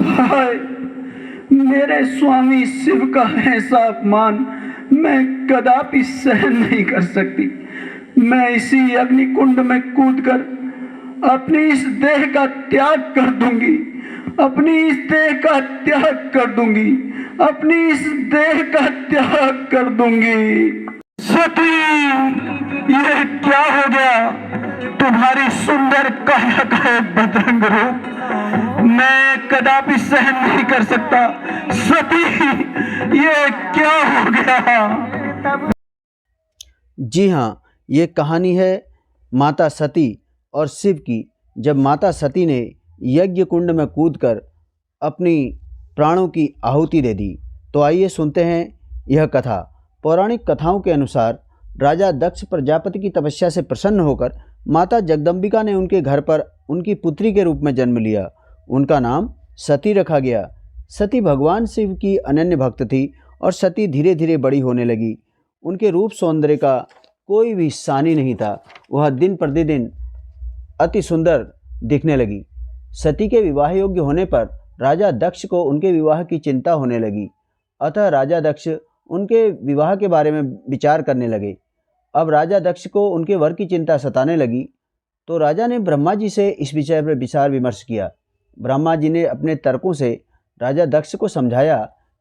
हाय, मेरे स्वामी शिव का ऐसा अपमान मैं कदापि सहन नहीं कर सकती। मैं इसी अग्निकुंड में कूदकर अपनी इस देह का त्याग कर दूंगी, अपनी इस देह का त्याग कर दूंगी, अपनी इस देह का त्याग कर दूंगी। सती, ये क्या हो गया? तुम्हारी सुंदर काया का बदरंग रूप मैं कदापि सहन नहीं कर सकता। सती, ये क्या हो गया? जी हाँ, ये कहानी है माता सती और शिव की। जब माता सती ने यज्ञ कुंड में कूदकर अपनी प्राणों की आहुति दे दी, तो आइए सुनते हैं यह कथा। पौराणिक कथाओं के अनुसार राजा दक्ष प्रजापति की तपस्या से प्रसन्न होकर माता जगदम्बिका ने उनके घर पर उनकी पुत्री के रूप में जन्म लिया। उनका नाम सती रखा गया। सती भगवान शिव की अनन्य भक्त थी और सती धीरे धीरे बड़ी होने लगी। उनके रूप सौंदर्य का कोई भी सानी नहीं था। वह दिन प्रतिदिन अति सुंदर दिखने लगी। सती के विवाह योग्य होने पर राजा दक्ष को उनके विवाह की चिंता होने लगी। अतः राजा दक्ष उनके विवाह के बारे में विचार करने लगे। अब राजा दक्ष को उनके वर की चिंता सताने लगी, तो राजा ने ब्रह्मा जी से इस विषय पर विचार विमर्श किया। ब्रह्मा जी ने अपने तर्कों से राजा दक्ष को समझाया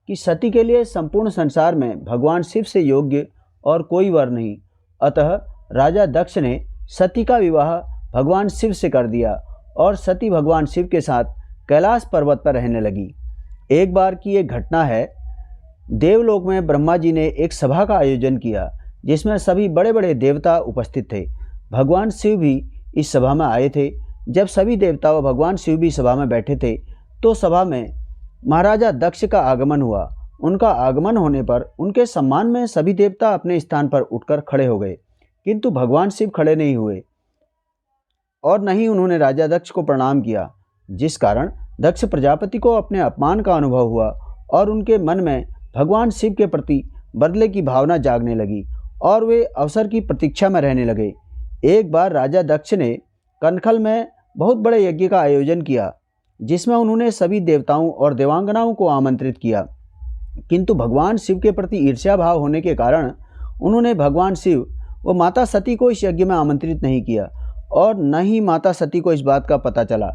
कि सती के लिए संपूर्ण संसार में भगवान शिव से योग्य और कोई वर नहीं। अतः राजा दक्ष ने सती का विवाह भगवान शिव से कर दिया और सती भगवान शिव के साथ कैलाश पर्वत पर रहने लगी। एक बार की एक घटना है। देवलोक में ब्रह्मा जी ने एक सभा का आयोजन किया, जिसमें सभी बड़े बड़े देवता उपस्थित थे। भगवान शिव भी इस सभा में आए थे। जब सभी देवता व भगवान शिव भी सभा में बैठे थे, तो सभा में महाराजा दक्ष का आगमन हुआ। उनका आगमन होने पर उनके सम्मान में सभी देवता अपने स्थान पर उठकर खड़े हो गए, किंतु भगवान शिव खड़े नहीं हुए और न ही उन्होंने राजा दक्ष को प्रणाम किया, जिस कारण दक्ष प्रजापति को अपने अपमान का अनुभव हुआ और उनके मन में भगवान शिव के प्रति बदले की भावना जागने लगी और वे अवसर की प्रतीक्षा में रहने लगे। एक बार राजा दक्ष ने कनखल में बहुत बड़े यज्ञ का आयोजन किया, जिसमें उन्होंने सभी देवताओं और देवांगनाओं को आमंत्रित किया, किंतु भगवान शिव के प्रति ईर्ष्या भाव होने के कारण उन्होंने भगवान शिव व माता सती को इस यज्ञ में आमंत्रित नहीं किया और न ही माता सती को इस बात का पता चला।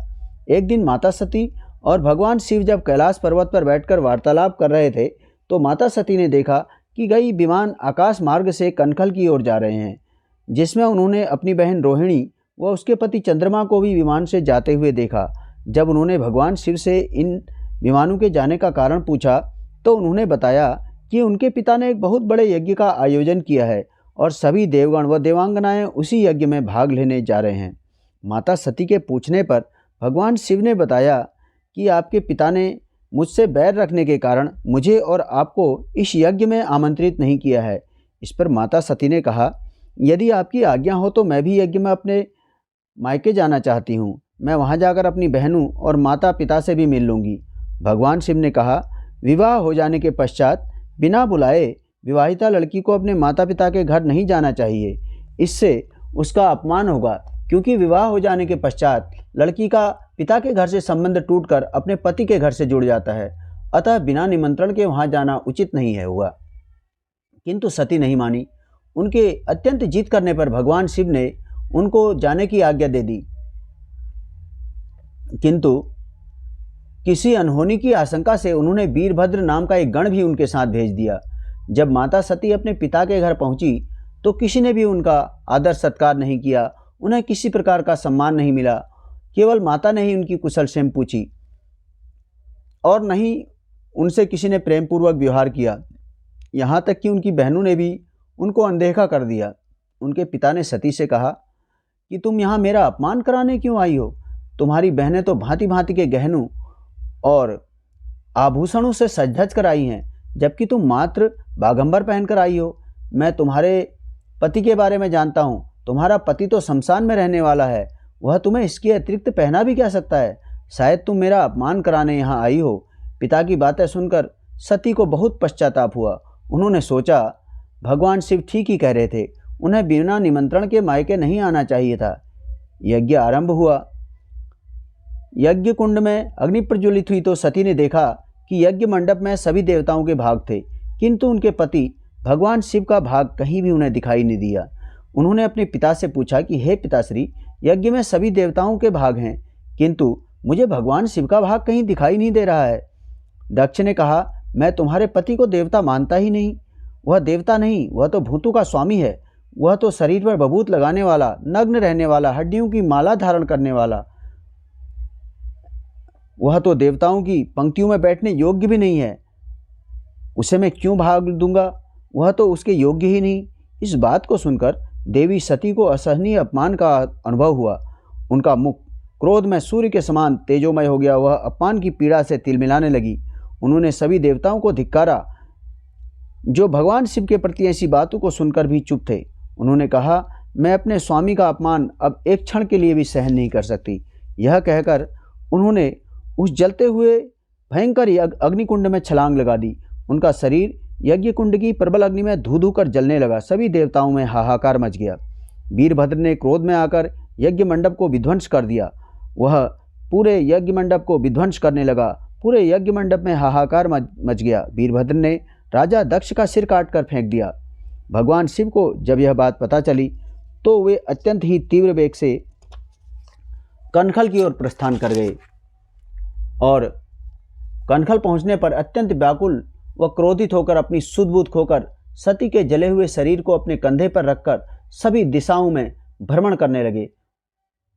एक दिन माता सती और भगवान शिव जब कैलाश पर्वत पर बैठकर वार्तालाप कर रहे थे, तो माता सती ने देखा कि कई विमान आकाश मार्ग से कनखल की ओर जा रहे हैं, जिसमें उन्होंने अपनी बहन रोहिणी व उसके पति चंद्रमा को भी विमान से जाते हुए देखा। जब उन्होंने भगवान शिव से इन विमानों के जाने का कारण पूछा, तो उन्होंने बताया कि उनके पिता ने एक बहुत बड़े यज्ञ का आयोजन किया है और सभी देवगण व देवांगनाएं उसी यज्ञ में भाग लेने जा रहे हैं। माता सती के पूछने पर भगवान शिव ने बताया कि आपके पिता ने मुझसे बैर रखने के कारण मुझे और आपको इस यज्ञ में आमंत्रित नहीं किया है। इस पर माता सती ने कहा, यदि आपकी आज्ञा हो तो मैं भी यज्ञ में अपने मायके जाना चाहती हूँ। मैं वहाँ जाकर अपनी बहनों और माता पिता से भी मिल लूँगी। भगवान शिव ने कहा, विवाह हो जाने के पश्चात बिना बुलाए विवाहिता लड़की को अपने माता पिता के घर नहीं जाना चाहिए। इससे उसका अपमान होगा, क्योंकि विवाह हो जाने के पश्चात लड़की का पिता के घर से संबंध टूटकर अपने पति के घर से जुड़ जाता है। अतः बिना निमंत्रण के वहाँ जाना उचित नहीं है हुआ। किंतु सती नहीं मानी। उनके अत्यंत जिद करने पर भगवान शिव ने उनको जाने की आज्ञा दे दी, किंतु किसी अनहोनी की आशंका से उन्होंने वीरभद्र नाम का एक गण भी उनके साथ भेज दिया। जब माता सती अपने पिता के घर पहुंची, तो किसी ने भी उनका आदर सत्कार नहीं किया। उन्हें किसी प्रकार का सम्मान नहीं मिला। केवल माता ने ही उनकी कुशल क्षेम पूछी और न ही उनसे किसी ने प्रेम पूर्वक व्यवहार किया। यहाँ तक कि उनकी बहनों ने भी उनको अनदेखा कर दिया। उनके पिता ने सती से कहा कि तुम यहाँ मेरा अपमान कराने क्यों आई हो? तुम्हारी बहनें तो भांति भांति के गहनों और आभूषणों से सज धज कर आई हैं, जबकि तुम मात्र बागंबर पहनकर आई हो। मैं तुम्हारे पति के बारे में जानता हूँ। तुम्हारा पति तो शमशान में रहने वाला है। वह तुम्हें इसके अतिरिक्त पहना भी क्या सकता है? शायद तुम मेरा अपमान कराने यहाँ आई हो। पिता की बातें सुनकर सती को बहुत पश्चाताप हुआ। उन्होंने सोचा, भगवान शिव ठीक ही कह रहे थे। उन्हें बिना निमंत्रण के मायके नहीं आना चाहिए था। यज्ञ आरंभ हुआ। यज्ञ कुंड में अग्नि प्रज्वलित हुई तो सती ने देखा कि यज्ञ मंडप में सभी देवताओं के भाग थे, किंतु उनके पति भगवान शिव का भाग कहीं भी उन्हें दिखाई नहीं दिया। उन्होंने अपने पिता से पूछा कि हे पिताश्री, यज्ञ में सभी देवताओं के भाग हैं, किंतु मुझे भगवान शिव का भाग कहीं दिखाई नहीं दे रहा है। दक्ष ने कहा, मैं तुम्हारे पति को देवता मानता ही नहीं। वह देवता नहीं, वह तो भूतों का स्वामी है। वह तो शरीर पर बभूत लगाने वाला, नग्न रहने वाला, हड्डियों की माला धारण करने वाला, वह तो देवताओं की पंक्तियों में बैठने योग्य भी नहीं है। उसे मैं क्यों भाग दूंगा? वह तो उसके योग्य ही नहीं। इस बात को सुनकर देवी सती को असहनीय अपमान का अनुभव हुआ। उनका मुख क्रोध में सूर्य के समान तेजोमय हो गया। वह अपमान की पीड़ा से तिलमिलाने लगी। उन्होंने सभी देवताओं को धिक्कारा, जो भगवान शिव के प्रति ऐसी बातों को सुनकर भी चुप थे। उन्होंने कहा, मैं अपने स्वामी का अपमान अब एक क्षण के लिए भी सहन नहीं कर सकती। यह कहकर उन्होंने उस जलते हुए भयंकर अग्निकुंड में छलांग लगा दी। उनका शरीर यज्ञ कुंड की प्रबल अग्नि में धू धू कर जलने लगा। सभी देवताओं में हाहाकार मच गया। वीरभद्र ने क्रोध में आकर यज्ञ मंडप को विध्वंस कर दिया। वह पूरे यज्ञ मंडप को विध्वंस करने लगा। पूरे यज्ञ मंडप में हाहाकार मच गया। वीरभद्र ने राजा दक्ष का सिर काट कर फेंक दिया। भगवान शिव को जब यह बात पता चली तो वे अत्यंत ही तीव्र वेग से कनखल की ओर प्रस्थान कर गए और कनखल पहुंचने पर अत्यंत व्याकुल व क्रोधित होकर अपनी सुध-बुध खोकर सती के जले हुए शरीर को अपने कंधे पर रखकर सभी दिशाओं में भ्रमण करने लगे।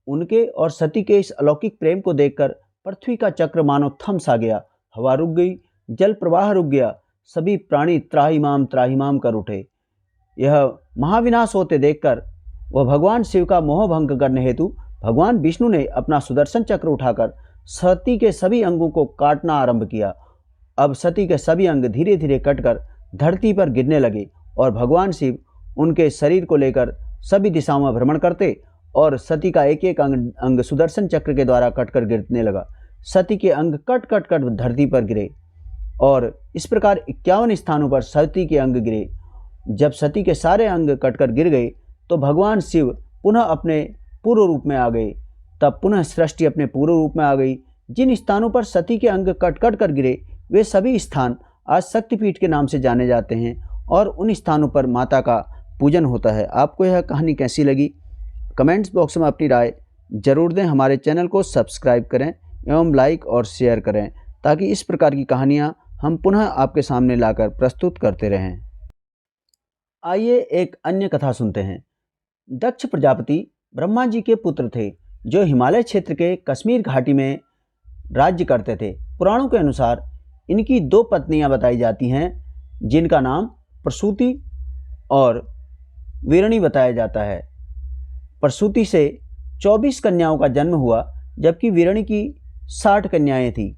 उनके और सती के इस अलौकिक प्रेम को देखकर पृथ्वी का चक्र मानो थम सा गया। हवा रुक गई, जल प्रवाह रुक गया। सभी प्राणी त्राहिमाम त्राहिमाम कर उठे। यह महाविनाश होते देखकर वह भगवान शिव का मोह भंग करने हेतु भगवान विष्णु ने अपना सुदर्शन चक्र उठाकर सती के सभी अंगों को काटना आरंभ किया। अब सती के सभी अंग धीरे धीरे कटकर धरती पर गिरने लगे और भगवान शिव उनके शरीर को लेकर सभी दिशाओं में भ्रमण करते और सती का एक एक अंग सुदर्शन चक्र के द्वारा कटकर गिरने लगा। सती के अंग कट कट कर धरती पर गिरे और इस प्रकार 51 स्थानों पर सती के अंग गिरे। जब सती के सारे अंग कटकर गिर गए तो भगवान शिव पुनः अपने पूर्व रूप में आ गए। तब पुनः सृष्टि अपने पूर्व रूप में आ गई। जिन स्थानों पर सती के अंग कट कट कर गिरे वे सभी स्थान आज शक्तिपीठ के नाम से जाने जाते हैं और उन स्थानों पर माता का पूजन होता है। आपको यह कहानी कैसी लगी? कमेंट्स बॉक्स में अपनी राय जरूर दें। हमारे चैनल को सब्सक्राइब करें एवं लाइक और शेयर करें ताकि इस प्रकार की कहानियाँ हम पुनः आपके सामने लाकर प्रस्तुत करते रहें। आइए एक अन्य कथा सुनते हैं। दक्ष प्रजापति ब्रह्मा जी के पुत्र थे जो हिमालय क्षेत्र के कश्मीर घाटी में राज्य करते थे। पुराणों के अनुसार इनकी 2 पत्नियां बताई जाती हैं जिनका नाम प्रसूति और वीरणी बताया जाता है। प्रसूति से 24 कन्याओं का जन्म हुआ जबकि वीरणी की 60 कन्याएं थीं।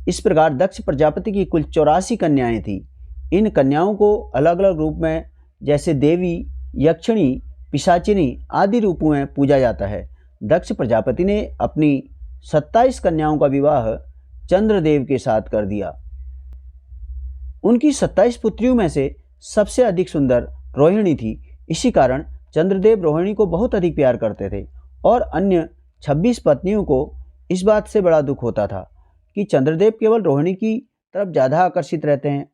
इस प्रकार दक्ष प्रजापति की कुल 84 कन्याएं थीं। इन कन्याओं को अलग अलग रूप में जैसे देवी, यक्षिणी, पिशाचिनी आदि रूपों में पूजा जाता है। दक्ष प्रजापति ने अपनी 27 कन्याओं का विवाह चंद्रदेव के साथ कर दिया। उनकी 27 पुत्रियों में से सबसे अधिक सुंदर रोहिणी थी। इसी कारण चंद्रदेव रोहिणी को बहुत अधिक प्यार करते थे और अन्य 26 पत्नियों को इस बात से बड़ा दुख होता था कि चंद्रदेव केवल रोहिणी की तरफ ज़्यादा आकर्षित रहते हैं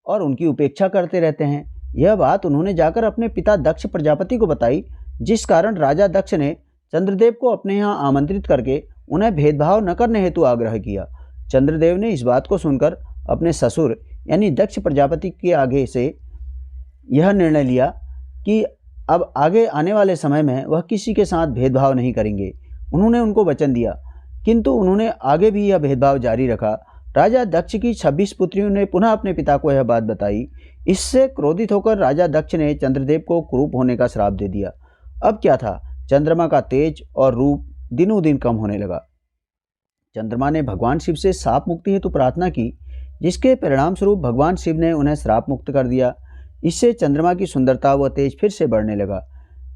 और उनकी उपेक्षा करते रहते हैं। यह बात उन्होंने जाकर अपने पिता दक्ष प्रजापति को बताई, जिस कारण राजा दक्ष ने चंद्रदेव को अपने यहाँ आमंत्रित करके उन्हें भेदभाव न करने हेतु आग्रह किया। चंद्रदेव ने इस बात को सुनकर अपने ससुर यानी दक्ष प्रजापति के आगे से यह निर्णय लिया कि अब आगे आने वाले समय में वह किसी के साथ भेदभाव नहीं करेंगे। उन्होंने उनको वचन दिया, किंतु उन्होंने आगे भी यह भेदभाव जारी रखा। राजा दक्ष की 26 पुत्रियों ने पुनः अपने पिता को यह बात बताई। इससे क्रोधित होकर राजा दक्ष ने चंद्रदेव को कुरूप होने का श्राप दे दिया। अब क्या था, चंद्रमा का तेज और रूप दिनों दिन कम होने लगा। चंद्रमा ने भगवान शिव से शाप मुक्ति हेतु प्रार्थना की, जिसके परिणाम स्वरूप भगवान शिव ने उन्हें श्राप मुक्त कर दिया। इससे चंद्रमा की सुंदरता व तेज फिर से बढ़ने लगा।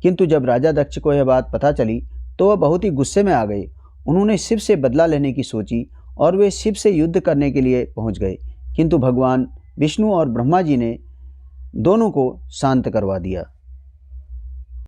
किंतु जब राजा दक्ष को यह बात पता चली तो वह बहुत ही गुस्से में आ गए। उन्होंने शिव से बदला लेने की सोची और वे शिव से युद्ध करने के लिए पहुंच गए, किंतु भगवान विष्णु और ब्रह्मा जी ने दोनों को शांत करवा दिया।